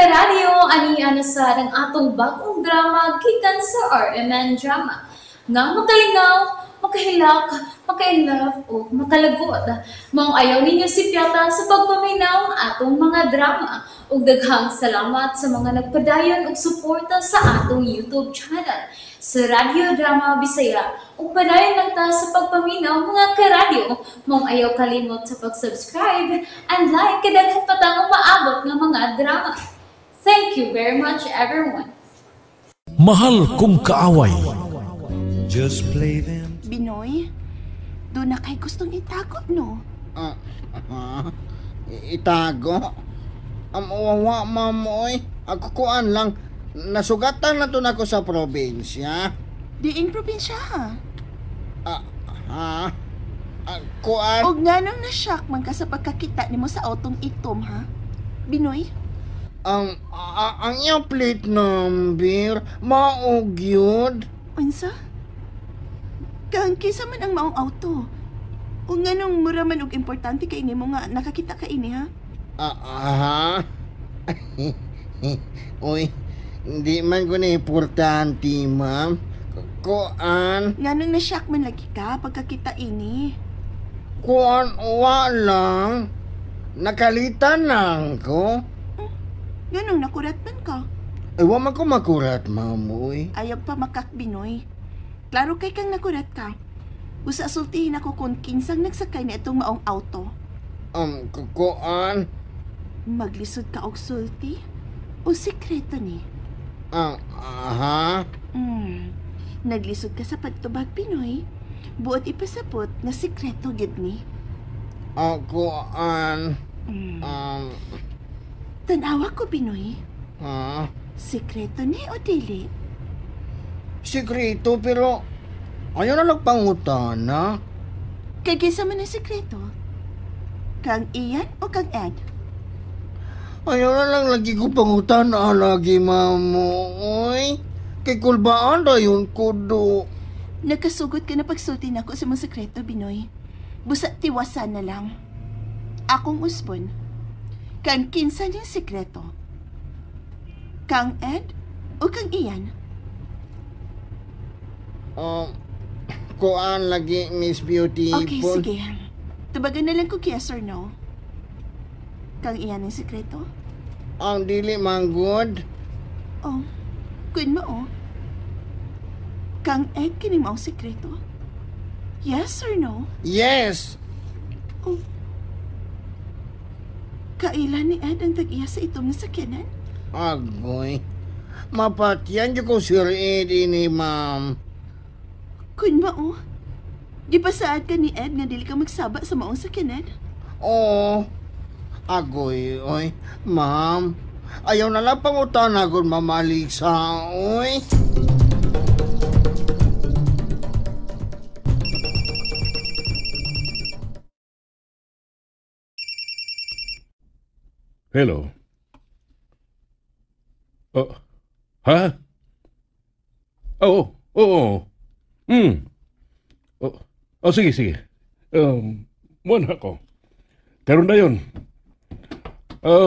karadyo, ani sa ng atong bagong drama gikan sa RMN Drama. Nga makalingaw, makahilak, maka-inlove, o makalagot. Maong ayaw ninyo si Piata sa pagpaminaw ng atong mga drama. Ug daghang salamat sa mga nagpadayon ug suporta sa atong YouTube channel sa Radio Drama Bisaya. Ug padayon lang ta sa pagpaminaw mga karadyo. Maong ayaw kalimot sa pag-subscribe and like kadaghan pa tang maabot ng mga drama. Thank you very much, everyone. Mahal kong kaaway. Just play them. Binoy, doon na kay gustong itago, no? Itago? Wawa, mamoy. Ako kuan lang. Nasugatan na to nako sa probinsya. Diing probinsya, ha? Kuan? O nga nang na-shock man ka sa pagkakita ni mo sa autong itom, ha? Binoy? Ang iyang plate number, maog yun. Unsa? Kang kisa man ang maong auto. O nga nung mura man og importante kay ni mo nga nakakita ka ini, ha? Uy, hindi man ko na importante, ma'am. Kuan? Nga nung na-shock man lagi ka pagkakita ini. Kuan, walang. Nakalitan lang ko. Nga nung nakurat man ka. Ay, waman ko makurat, ma'am, uy. Ayaw pa makak, Binoy. Klaro kay kang nakurat ka. Usa sultihin ako kung kinsang nagsakay na itong maong auto. Kuan? Maglisod ka og sulti? O sikreto ni? Naglisod ka sa pagtubag, Pinoy. Buot ipasapot na sikreto gid ni. Kuan? Tanawa ko, Pinoy. Sikreto ni o dili? Sikreto, pero ayaw na lang pangutana. Kay kisa man ang sikreto? Kang Ian o kang Ed? Ayaw na lang lagi ko pangutana lagi, mamoy. Kay kulbaan na yun kudo. Nagkasugot ka na pagsulti na ko sa mga sekreto, Binoy. Busa tiwasan na lang. Akong usbon. Kang kinsa niyang sekreto? Kang Ed o kang Ian? Kuan lagi, Miss Beautiful. Okay, sige. Tubagan na lang ko yes or no. Kang Ian ang sekreto? Ang dili manggod. Oh, kun mo oh. Kang Ed kini mo ang sekreto? Yes or no? Yes! Oh. Kailan ni Ed ang tag-iya sa itom na sakyanan? Agoy. Mapatyan dyan ko Sir Ed ini, ma'am. Kun mo oh. Gipasaad ka ni Ed nga dili ka magsaba sa maong sakyanan? Oo. Agoy, oy. Ma'am, ayaw na lang pangutana kung mamalik sa, oy. Hello. Ha? Oo. Sige. Muna ako. Karon na yun.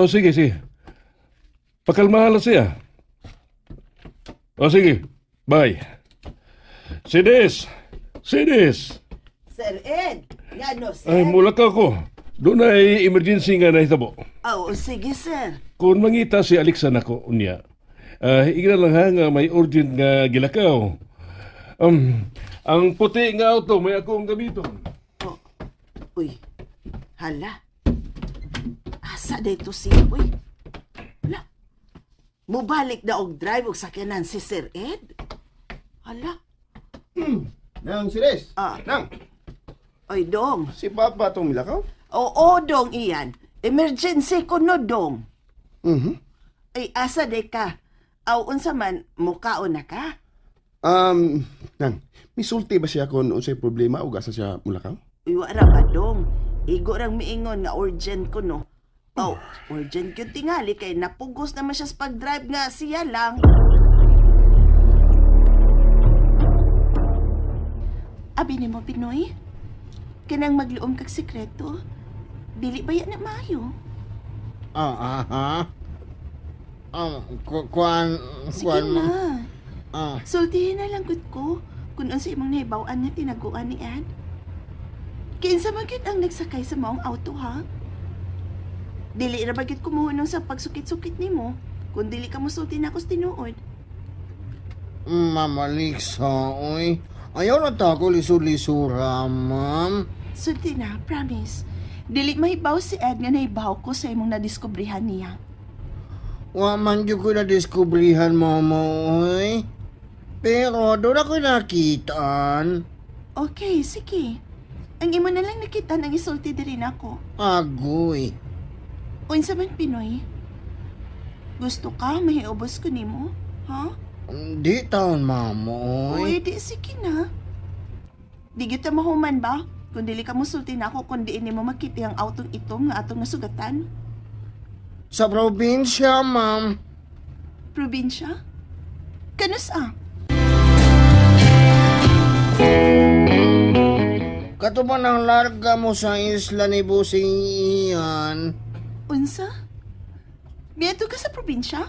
Sige. Pakalmahala siya. Sige. Bye. Sidis! Sir Ed, ngano, sir? Ay, mula ka ako. Doon ay emergency nga nahitabo. Sige, sir. Kung mangita si Alexa nako niya, igna lang ha nga may urgent nga gilakaw. Ang puti nga auto may akong gamiton. Uy, hala. Asa dito siya, uy. Hala. Mubalik na og drive og sakyanan si Sir Ed. Hala. Nang, Sides. Nang. Oy, Dong. Si Papa itong milakaw? Oo, Dong, iyan. Emergency ko no, Dong. Ay, asa de ka? Unsa man, mukaon na ka? Nang, misulti ba siya kung unsay problema o asa siya mulakaw? Uy, wala ba, Dong? Igo rang miingon nga urgent ko, no? Urgent yun tingali kay napugos naman siya sa pag-drive nga siya lang. Abi ni mo, Pinoy? Kanang magluom kag sekreto? Dili ba yan na maayo? Kuan, Sige ma'am. na. Sultihin na lang gud ko kung unsa imong nahibaw-an nga tinaguan ni Ed. Kinsa man gyud ang nagsakay sa maong auto, ha? Dili ra ba gyud kumuhunong sa pagsukit-sukit nimo kung dili ka musulti na ako sa tinuod. Ma'am Alexa, oy. Ayaw na ta ako lisod-lisura, ma'am. Sulti na, promise. Dili mahibaw si Ed nga nahibaw ko sa imong nadiskubrihan niya. Wa man gyud ko na-diskubrihan, mama, oy. Pero doon ako nakitaan. Okay, sige. Ang imo na lang nakita ang isulti diri nako. Agoy. Unsa man Pinoy? Gusto ka mahiubos ko nimo? Ha? Di taon, mama, Uy, oy. di sige na. Di kita mahuman ba? Kung dili ka musulti na ako, kung diin mo makita ang autong itom nga atong nasugatan. Sa probinsya, ma'am. Probinsya? Kanus Katuman ang larga mo sa isla ni Busing iyan. Unsa? Miyato ka sa probinsya?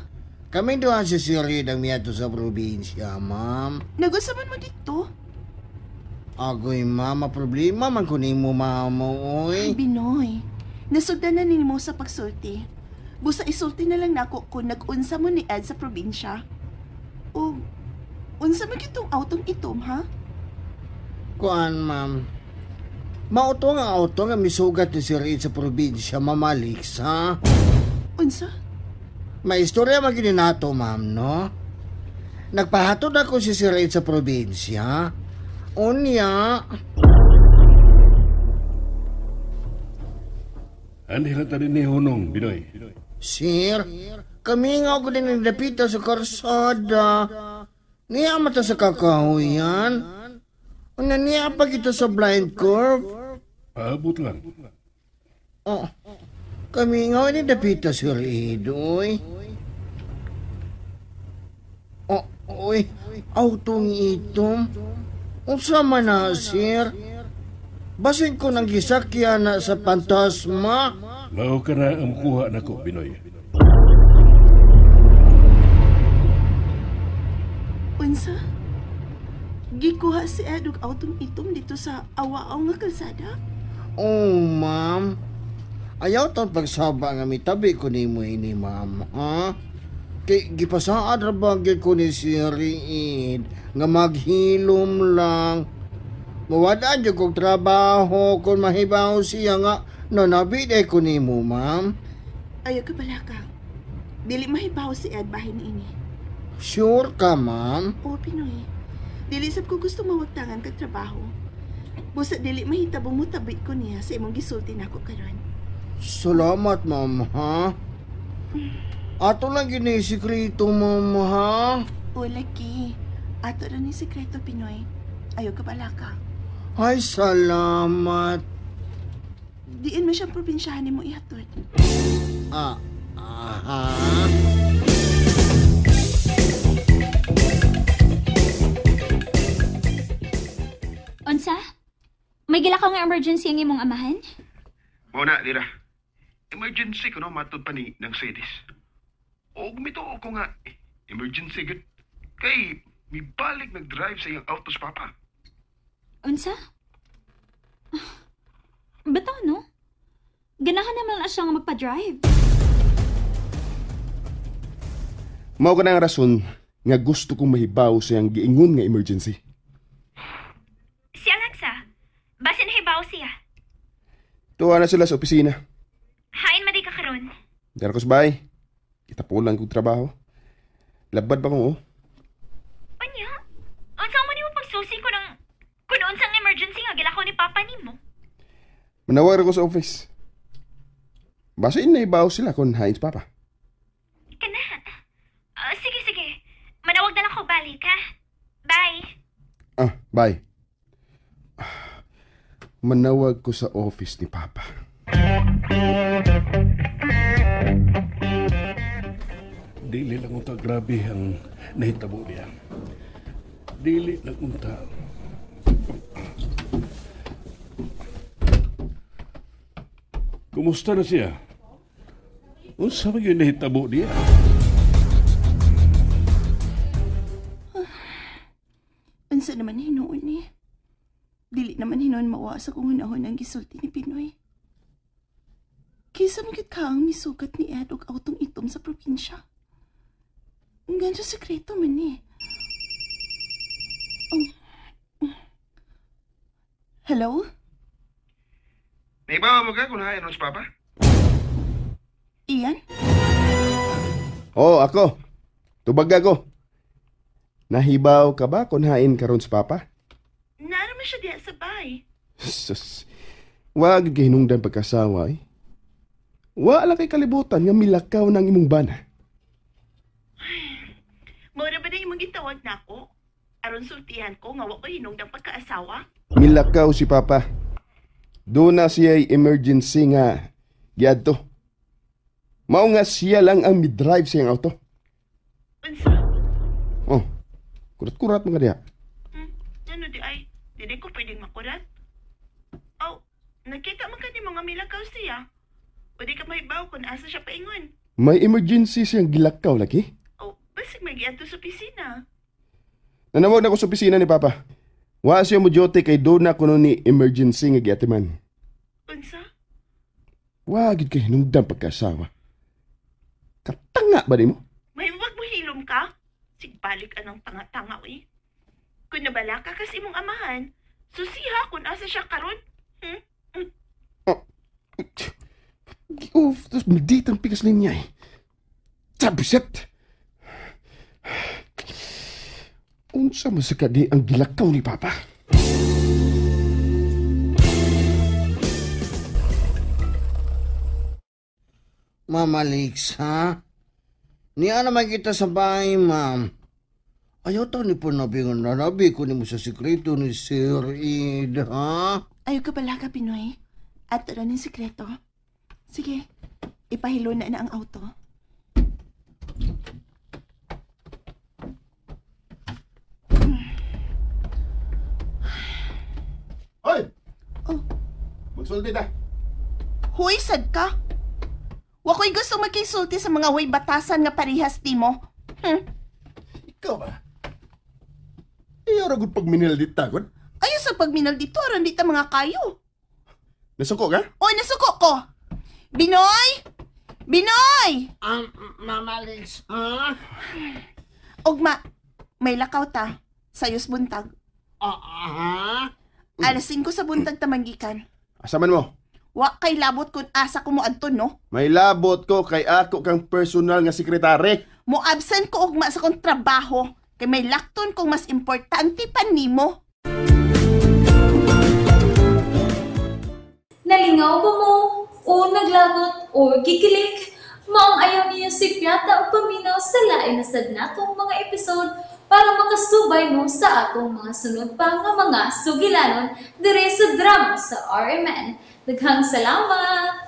Kami doon si Siri ang miyato sa probinsya, ma'am. Nagusaman mo dito? Agoy, mama, problema man kunin mo, mama, Ay, oy. Binoy. Nasugdan na nimo sa pagsulti. Busa isulti na lang nako kung nag-unsa mo ni Ed sa probinsya. O, unsa man kitong autong itom, ha? Kuan, ma'am. Mauto nga auto nga misugat ni Siri sa probinsya, Mama Alexa. Unsa? May istorya magiging nato, ma'am, no? Nagpahatod ako si Siri sa probinsya. Unya. Ano lang tadi ni Hunong, Binoy? Sir, kami nga ako din nagdapita sa karsada. Niya mata sa kakahuyan. Una niya pa kita sa blind curve. Paabot lang. Oh, kami nga nagdapita sa Idoy. Oh, oy, autong itom. Unsa man na, sir? Basin ko nang gisakyan na sa pantasma. Mao ka na ang kuha na ko, Binoy. Unsa? Gikuha si Ed og autong itom dito sa awaaw nga kalsada? Oh, ma'am. Ayaw tang pagsaba nga mitabi ko ni mo ini, ma'am. Ha? Kay gipasaad ra ba gyud ko ni si Riid nga maghilom lang. Mawadaan gyud kog trabaho kung mahibaw siya nga nanabide ko nimo, ma'am. Ayaw ka bala ka. Dili mahibaw si Ed bahin ini. Sure ka, ma'am? O, Pinoy. Dili sab ko gusto mawagtangan kag trabaho. Busa dili mahitabong mo tabit ko niya sa imong gisulti nako karon. Salamat, ma'am, ha? Ato lang ginisikreto, ma'am, ha? O, laki. Ato rin ni sekreto, Pinoy. Ayaw ka bala ka. Ay, salamat. Diin mo siyang probinsyahan ni mo ihatod. Aha. Unsa? May gila ka nga emergency ang imong amahan? Muna, Lira. Emergency ko no, matod pa ni ng sedis. O gumito ko nga, emergency good. Kay, may balik nag-drive sa iyong autos, Papa. Unsa? Bitaw, no? Ganahan naman na siya nga magpa-drive. Mao ka na ang rason nga gusto kong mahibaw sa iyang giingon nga emergency. Si Alexa, basin hibaw siya. Tuwa na sila sa opisina. Hain madi ka karon. Darkos bay. Kita po lang kong trabaho. Labad ba ko, oh? Anya? Unsa mo nimo pagsusi ko ng kun unsang emergency nga gilakaw ni Papa nimo? Manawag ako sa office. Basain na ibaw sila kung hain sa Papa. Kana. Sige. Manawag na lang ko balik, ha? Bye. Bye. Manawag ko sa office ni Papa. Dili lang unta grabe ang nahitabo niya. Dili lang unta. Kumusta na siya? Unsa ba yung nahitabo niya? Unsa naman hinuon ni? Dili naman hinuon mawa sa kung hunahon ang gisulti ni Pinoy. Kisa magit ka ang misugat ni Ed og autong itom sa probinsya. Ang ganyan sekreto man ni. Hello? Naibawa mo ka kung hayan si Papa? Ian? Oo, ako. Tubag ako. Nahibaw ka ba kung hain karon sa Papa? Naaraman siya diya sa bahay. Sus, wag kay hinungdan pagkasawa eh. Wala kay kalibutan nga milakaw ng imong bana. Mura ba na imong gitawag na ako? Aron sultihan ko nga wa ko hinungdang pagkaasawa? Milakaw si Papa. Doon na siya'y emergency nga giadto. Mao nga siya lang ang midrive sa iyang auto. Unsa? Oh, kurat-kurat mga diha. Ano di ay? Di ko pwedeng makurat? Oh, nakita man ka ni mga milakaw siya. Pwede ka maibaw kung asa siya paingon. May emergency siyang gilakaw lagi. Oh, basig may giadto sa opisina. Nanawag na ko sa opisina ni Papa. Wa siya mo jote kay doon na kuno ni emergency nga giatiman. Unsa? Wagid kay hinungdan pagkasawa. Katanga ba di mo? May wag mo hilom ka? Sigbalik anang tanga-tanga eh. Kung nabala ka kasi mong amahan, susiha kung asa siya karon. Tapos maldita ang pikas linya eh. Sabiset! Unsa masakadi ang gilakaw ni Papa? Mama Lix, ha? Niya naman kita sa bahay, ma'am. Ayaw to ni Punabingan na nabi ko ni mo sa sikreto ni Sir Ed, ha? Ayaw ka pala ka, Pinoy. At ito ng sikreto. Sige, ipahilo na ang auto. Hoy! Oh. Magsulti na. Huy, sad ka? Wako'y gusto magkisulti sa mga way batasan nga parihas ti mo. Ikaw ba? Ayaw ragod pag minildit tagod? Ayaw sa pagminal dito, aron dita mga kayo. Nasuko ka? O, nasuko ko. Binoy! Binoy! Mama Lix, ha? Ugma, may lakaw ta. Sayos buntag. Alas 5 sa buntag tamanggikan. Asaman mo? Wa kay labot kun asa ko mo adton, no? May labot ko kay ako kang personal nga sekretary. Mo absent ko ugma sa kong trabaho. Kay may lakton kong mas importante pa nimo. Nalingaw ba mo? O naglagot? O gikilik? Maong ayaw niyo si Piata o paminaw sa lain na sad natong mga episode para makasubay mo sa atong mga sunod pa nga mga sugilanon dire sa drama sa RMN. Daghang salamat!